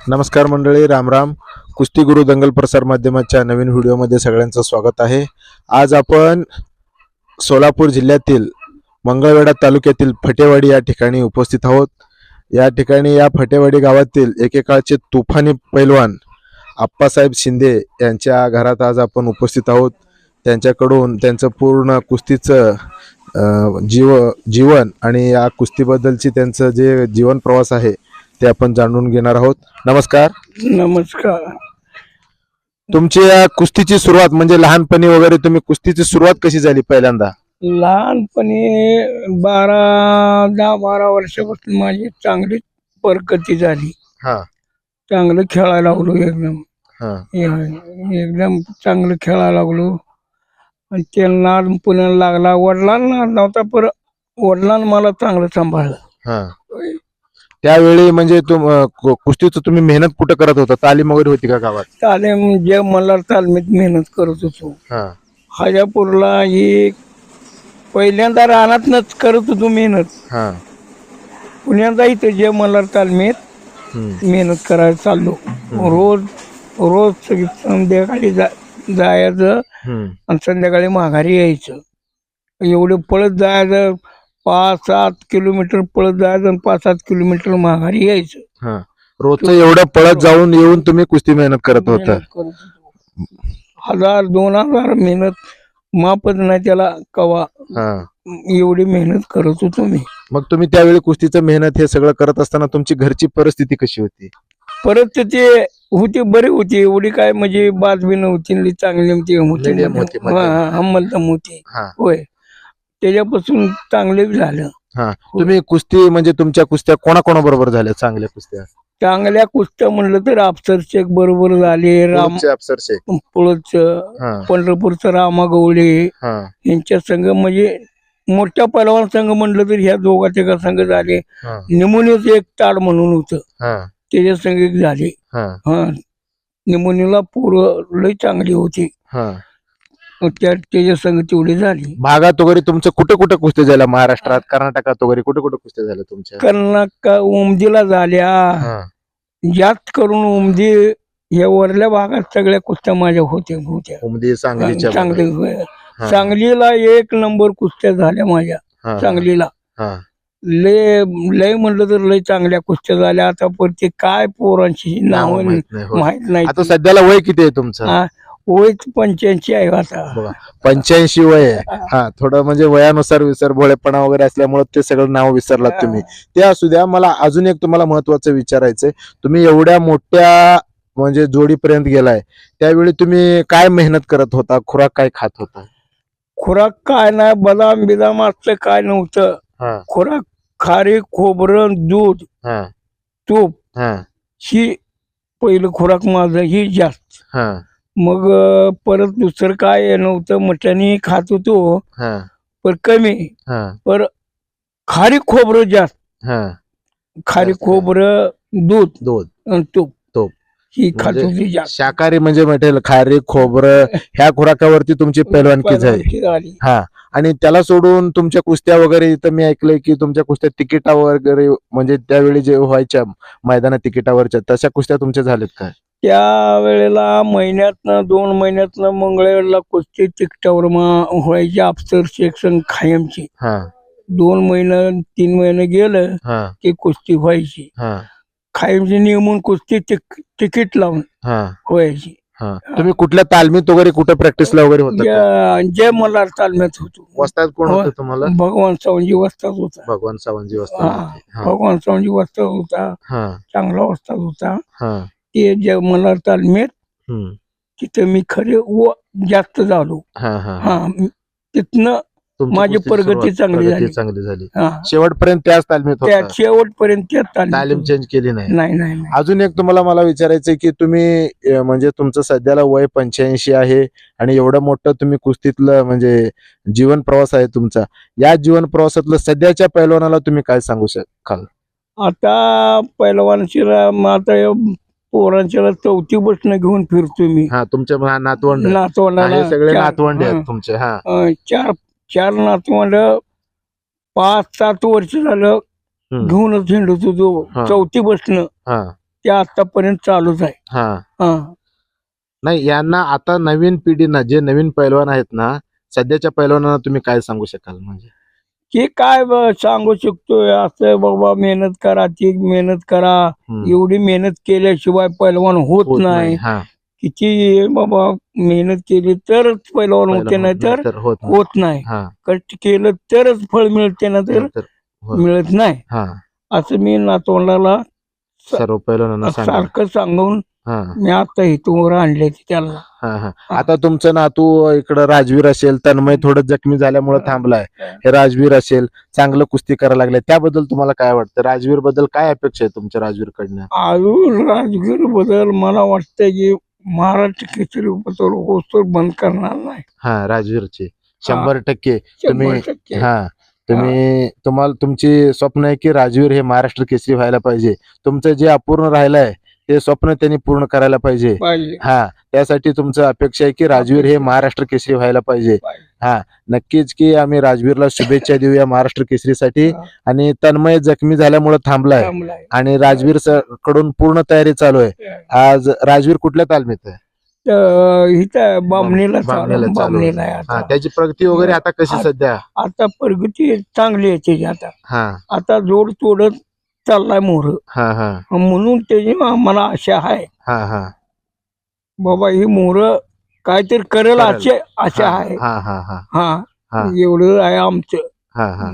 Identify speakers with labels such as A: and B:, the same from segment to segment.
A: नमस्कार मंडळी, रामराम. कुस्ती गुरु दंगल प्रसार माध्यमाच्या नवीन व्हिडिओमध्ये सगळ्यांचं स्वागत आहे. आज आपण सोलापूर जिल्ह्यातील मंगळवेढा तालुक्यातील फटेवाडी या ठिकाणी उपस्थित आहोत. या ठिकाणी या फटेवाडी गावातील एकेकाळचे तुफानी पैलवान आप्पासाहेब शिंदे यांच्या घरात आज आपण उपस्थित आहोत. त्यांच्याकडून त्यांचं पूर्ण कुस्तीचं जीवन आणि या कुस्तीबद्दलची त्यांचं जे जीवन प्रवास आहे ते आपण जाणून घेणार आहोत. नमस्कार.
B: नमस्कार.
A: तुमची या कुस्तीची सुरुवात म्हणजे लहानपणी वगैरे तुम्ही कुस्तीची सुरुवात कशी झाली पहिल्यांदा?
B: लहानपणी 10-12 वर्षापासून माझी चांगली प्रगती झाली.
A: हा
B: चांगलं खेळायला लागलो.
A: हा
B: एकदम चांगलं खेळायला लागलो. आणि ते नाद पुण्याला लागला. वडिलांना नव्हता, पर वडिलांना मला चांगलं सांभाळलं.
A: हा त्यावेळी म्हणजे कुस्तीचं तुम्ही मेहनत कुठं करत होता? तालीम वगैरे होती का गावात?
B: तालीम जे मला तालमीत मेहनत करत होतो. हाजापूरला ही पहिल्यांदा रानातनच करत होतो मेहनत. पुण्याला इथं जे मला तालमीत मेहनत करायला चाललो. रोज संध्याकाळी जायचं आणि संध्याकाळी माघारी यायचं. एवढं पळत जायचं. 5-7 किलोमीटर पळत जायचं आणि 5-7 किलोमीटर माघारी यायचं.
A: रोजचं एवढं पळत जाऊन येऊन तुम्ही कुस्ती मेहनत करत होता?
B: 1000-2000 मेहनत मापत नाही त्याला कवा. एवढी मेहनत करत होतो मी.
A: मग तुम्ही त्यावेळी कुस्तीचं मेहनत हे सगळं करत असताना तुमची घरची परिस्थिती कशी होती?
B: परिस्थिती होती, बरी होती. एवढी काय म्हणजे बाजबी नव्हती, चांगली होती. मध्यम होती. होय, त्याच्यापासून चांगले झालं.
A: तुम्ही कुस्ती म्हणजे तुमच्या कुस्त्या कोणाकोणाबरोबर झाल्या चांगल्या कुस्त्या?
B: चांगल्या कुस्त्या म्हणलं तर अफसर शेख बरोबर झाले.
A: अफसर शेख,
B: पुळच पंढरपूरचं रामा गवळे यांच्या संघ, म्हणजे मोठ्या पैलवान संघ म्हणलं तर ह्या दोघांच्या संघ झाले. निमोनियाचं एक ताड म्हणून होतं, त्याच्या संघ एक झाले. निमोनियाला पोरं लय चांगली होती, त्याच्या संघ तेवढी झाली.
A: भागात वगैरे तुमचं कुठे कुठे कुस्त्या झाल्या? महाराष्ट्रात, कर्नाटकात वगैरे कुठे कुठे कुस्त्या झाल्या तुमच्या?
B: कर्नाटक उमदीला झाल्या. जास्त करून उमदी या वरल्या भागात सगळ्या कुस्त्या माझ्या होत्या.
A: उमदी, सांगलीच्या?
B: सांगलीला 1 नंबर कुस्त्या झाल्या माझ्या. सांगलीला लय म्हणलं तर लय चांगल्या कुस्त्या झाल्या. आता परत काय पोरांची नाव माहित नाही.
A: आता सध्याला वय किती आहे तुमचं?
B: वय 85 आहे आता.
A: 85 वय आहे. थोडं म्हणजे वयानुसार विसरभोळेपणा वगैरे असल्यामुळे ते सगळं नाव विसरलात तुम्ही. ते असू द्या. मला अजून एक तुम्हाला महत्वाचं विचारायचंय. तुम्ही एवढ्या मोठ्या म्हणजे जोडीपर्यंत गेलाय, त्यावेळी तुम्ही काय मेहनत करत होता? खुराक काय खात होता?
B: खुराक काय नाही, बदाम बिदाम असलं काय नव्हतं. खुराक खारी, खोबरं, दूध, तूप ही पहिलं खुराक माझं, ही जास्त. मग परत दुसरं काय नव्हतं. मटणी खात होतो पण कमी, पर खारी खोबरं जास्त. खारी खोबरं, दूध आणि तूप ही खात होती जास्त.
A: शाकाहारी म्हणजे म्हटलं खारी खोबरं ह्या खुराकावरती तुमची पैलवानकी झाली. आणि त्याला सोडून तुमच्या कुस्त्या वगैरे, इथं मी ऐकलंय की तुमच्या कुस्त्या तिकिटावर वगैरे, म्हणजे त्यावेळी जे व्हायच्या मैदानात तिकिटावरच्या, तशा कुस्त्या तुमच्या झाल्यात का?
B: त्या वेळेला महिन्यातनं 2 महिन्यातनं मंगळवेढला कुस्ती तिकटावर व्हायची. अफसर सेक्शन खायमची 2 महिने 3 महिने गेलं की कुस्ती व्हायची. खायमची नियमून कुस्ती तिकीट लावून व्हायची.
A: तुम्ही कुठल्या तालमीत वगैरे कुठे प्रॅक्टिसला वगैरे होता?
B: जय मल्हार तालमीत होतो.
A: वस्ताद कोण होतं तुम्हाला?
B: भगवान सावंजी वस्ताद होता.
A: भगवान सावंजी वस्ताद.
B: भगवान सावंजी वस्ताद होता, चांगला वस्ताद होता. ते जय मल्हार तालमीत तिथं मी खरे जास्त झालो. तिथनं माझी प्रगती चांगली झाली.
A: शेवटपर्यंत त्याच तालमीत होता?
B: शेवटपर्यंत
A: तालीम चेंज केली नाही?
B: नाही.
A: अजून एक तुम्हाला मला विचारायचंय की तुम्ही म्हणजे तुमचं सध्याला वय 85 आहे आणि एवढं मोठं तुम्ही कुस्तीतलं म्हणजे जीवन प्रवास आहे तुमचा. या जीवन प्रवासातलं सध्याच्या पैलवानाला तुम्ही काय सांगू शकाल?
B: आता पैलवानची आता पोरांच्या 4थी बसणं घेऊन फिरतो मी.
A: तुमच्या नातवंडाला सगळे नातवंड आहेत तुमचे?
B: 4 नातवंड 5-7 वर्ष झालं घेऊनच हिंडत होतो. 4थी बसणं ते आतापर्यंत चालूच आहे.
A: हा
B: हा.
A: नाही, यांना आता नवीन पिढीना, जे नवीन पैलवान आहेत ना, सध्याच्या पैलवानांना तुम्ही काय सांगू शकाल? म्हणजे
B: की काय सांगू शकतोय, असं बाबा मेहनत करा, ती मेहनत करा, एवढी मेहनत केल्याशिवाय पैलवान होत नाही.
A: हा,
B: किती बाबा मेहनत केली तरच पैलवान होते, नाही तर होत नाही.
A: हा,
B: कष्ट केलं तरच फळ मिळते, ना तर मिळत नाही.
A: हा,
B: असं मी नातवंडाला
A: सर्व पैलवानांना सांगा.
B: सारखं सांगून
A: हा,
B: मी आता इथून आणले त्याला.
A: हा, हा. आता तुमचं नातू इकडं राजवीर असेल, तन्मय थोडं जखमी झाल्यामुळे थांबलाय, हे राजवीर असेल, चांगलं कुस्ती करायला लागले, त्याबद्दल तुम्हाला काय वाटतं? राजवीर बद्दल काय अपेक्षा आहे तुमच्या राजवीर कडनं?
B: अजून राजगीर बद्दल मला वाटतं की महाराष्ट्र केसरी बद्दल होस्तर बंद करणार नाही.
A: हा, राजवीरचे 100% तुम्ही
B: 100%.
A: हा, तुम्हाला तुमची स्वप्न आहे की राजवीर हे महाराष्ट्र केसरी व्हायला पाहिजे. तुमचं जे अपूर्ण राहिलंय ते स्वप्न त्यांनी पूर्ण करायला पाहिजे. हा, त्यासाठी तुमचं अपेक्षा आहे की राजवीर हे महाराष्ट्र केसरी व्हायला पाहिजे. हा, नक्कीच की आम्ही राजवीरला शुभेच्छा देऊया महाराष्ट्र केसरीसाठी. आणि तन्मय जखमी झाल्यामुळे थांबलाय आणि राजवीर कडून पूर्ण तयारी चालू आहे. आज राजवीर कुठल्या तालमीत आहे?
B: इथं बामणीला
A: हा, त्याची प्रगती वगैरे आता कशी सध्या?
B: आता प्रगती चांगली आहे त्याची.
A: हा,
B: आता जोड तोडत चाललाय मोर.
A: हा, हा,
B: म्हणून त्याची आम्हाला आशा आहे.
A: हा, हा,
B: बाबा ही मोर काहीतरी करेल असे आशा आहे.
A: हा, हा, हा,
B: हा, एवढं आहे आमचं.
A: हा, हा.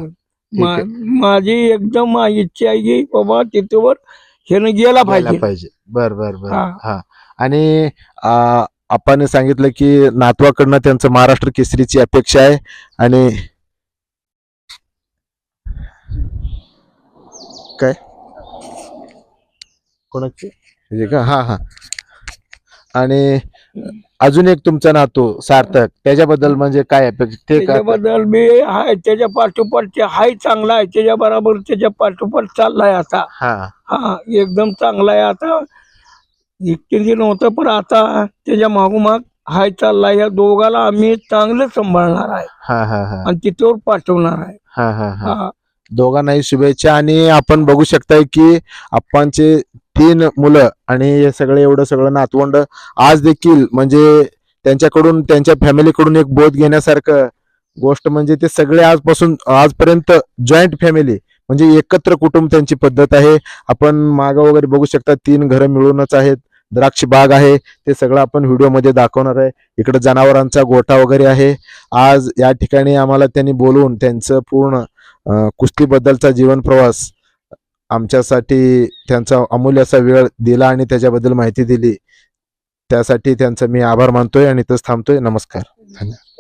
B: माझी एकदम इच्छा आहे की बाबा तिथवर ह्यानं गेला पाहिजे.
A: बर बर बर. हा, आणि आपण सांगितलं की नातवाकडनं त्यांचं महाराष्ट्र केसरीची अपेक्षा आहे. आणि काय कोणाची का? हा, हा. आणि अजून एक तुमचा नातू सार्थक, त्याच्याबद्दल म्हणजे काय अपेक्षा?
B: त्याच्याबद्दल मी हाय, त्याच्या पाठोपाठ हाय, चांगला आहे, त्याच्या बरोबर त्याच्या पाठोपाठ चाललाय आता. हा, एकदम चांगला आहे. आता एकटे नव्हतं, पण आता त्याच्या मागोमाग हाय चाललाय. या दोघाला आम्ही चांगलं सांभाळणार आहे आणि तिथवर पाठवणार आहे.
A: दोघांनाही शुभेच्छा. आणि आपण बघू शकताय की आप्पांचे 3 मुलं आणि हे सगळे एवढं सगळं नातवंड आज देखील म्हणजे त्यांच्याकडून, त्यांच्या फॅमिलीकडून एक बोध घेण्यासारखं गोष्ट म्हणजे ते सगळे आजपर्यंत जॉईंट फॅमिली म्हणजे एकत्र कुटुंब त्यांची पद्धत आहे. आपण मागं वगैरे बघू शकता 3 घरं मिळूनच आहेत, द्राक्ष बाग आहे, ते सगळं आपण व्हिडिओमध्ये दाखवणार आहे. इकडे जनावरांचा गोठा वगैरे आहे. आज या ठिकाणी आम्हाला त्यांनी बोलवून त्यांचं पूर्ण कुस्तीबद्दलचा जीवन प्रवास आमच्यासाठी त्यांचा अमूल्य असा वेळ दिला आणि त्याच्याबद्दल माहिती दिली, त्यासाठी त्यांचा मी आभार मानतोय आणि इथंच थांबतोय. नमस्कार, धन्यवाद.